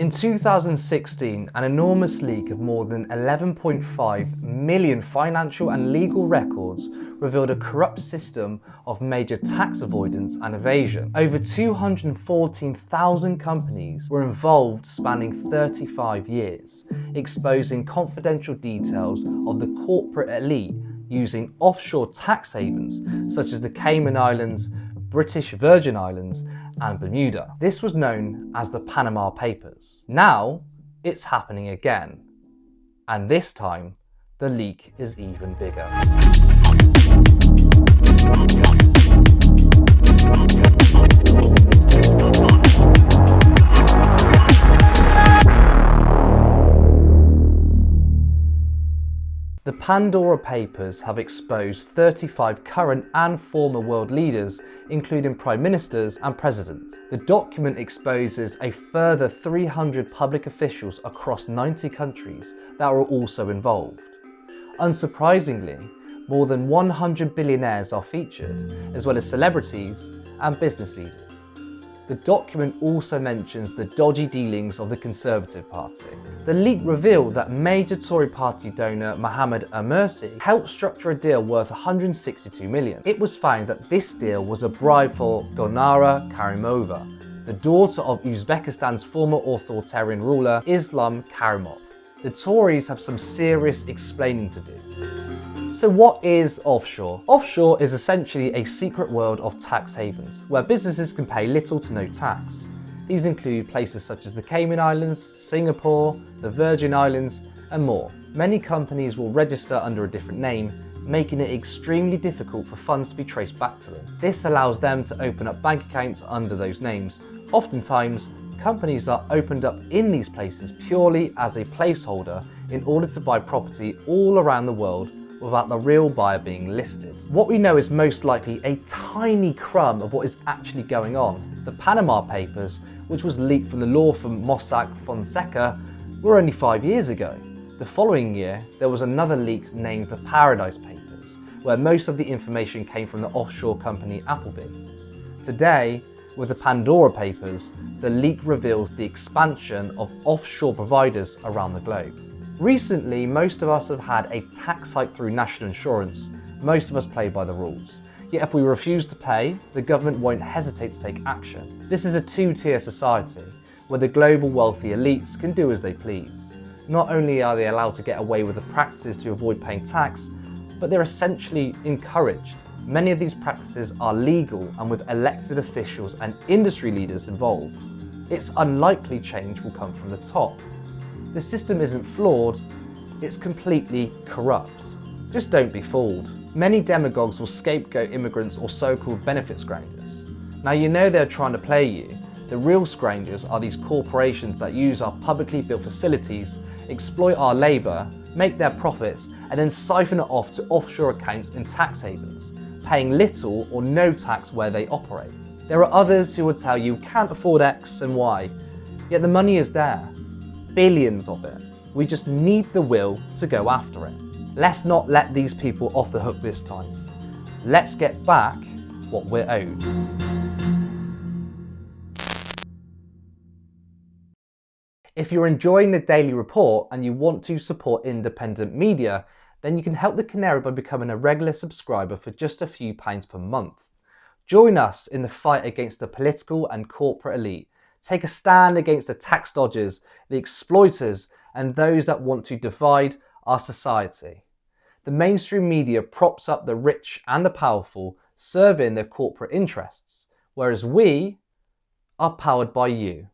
In 2016, an enormous leak of more than 11.5 million financial and legal records revealed a corrupt system of major tax avoidance and evasion. Over 214,000 companies were involved, spanning 35 years, exposing confidential details of the corporate elite using offshore tax havens such as the Cayman Islands, British Virgin Islands, and Bermuda. This was known as the Panama Papers. Now, it's happening again. And this time, the leak is even bigger. The Pandora Papers have exposed 35 current and former world leaders, including prime ministers and presidents. The document exposes a further 300 public officials across 90 countries that were also involved. Unsurprisingly, more than 100 billionaires are featured, as well as celebrities and business leaders. The document also mentions the dodgy dealings of the Conservative Party. The leak revealed that major Tory party donor Mohammed Al-Mursi helped structure a deal worth 162 million. It was found that this deal was a bribe for Gulnara Karimova, the daughter of Uzbekistan's former authoritarian ruler Islam Karimov. The Tories have some serious explaining to do. So what is offshore? Offshore is essentially a secret world of tax havens, where businesses can pay little to no tax. These include places such as the Cayman Islands, Singapore, the Virgin Islands, and more. Many companies will register under a different name, making it extremely difficult for funds to be traced back to them. This allows them to open up bank accounts under those names. Oftentimes, companies are opened up in these places purely as a placeholder in order to buy property all around the world without the real buyer being listed. What we know is most likely a tiny crumb of what is actually going on. The Panama Papers, which was leaked from the law firm Mossack Fonseca, were only 5 years ago. The following year, there was another leak named the Paradise Papers, where most of the information came from the offshore company Appleby. Today, with the Pandora Papers, the leak reveals the expansion of offshore providers around the globe. Recently, most of us have had a tax hike through national insurance. Most of us play by the rules. Yet if we refuse to pay, the government won't hesitate to take action. This is a two-tier society, where the global wealthy elites can do as they please. Not only are they allowed to get away with the practices to avoid paying tax, but they're essentially encouraged. Many of these practices are legal and with elected officials and industry leaders involved. It's unlikely change will come from the top. The system isn't flawed, it's completely corrupt. Just don't be fooled. Many demagogues will scapegoat immigrants or so-called benefit scroungers. Now you know they're trying to play you. The real scroungers are these corporations that use our publicly built facilities, exploit our labour, make their profits, and then siphon it off to offshore accounts in tax havens, paying little or no tax where they operate. There are others who will tell you can't afford X and Y, yet the money is there. Billions of it. We just need the will to go after it. Let's not let these people off the hook this time. Let's get back what we're owed. If you're enjoying the daily report and you want to support independent media, then you can help the Canary by becoming a regular subscriber for just a few pounds per month. Join us in the fight against the political and corporate elite. Take a stand against the tax dodgers, the exploiters, and those that want to divide our society. The mainstream media props up the rich and the powerful, serving their corporate interests, whereas we are powered by you.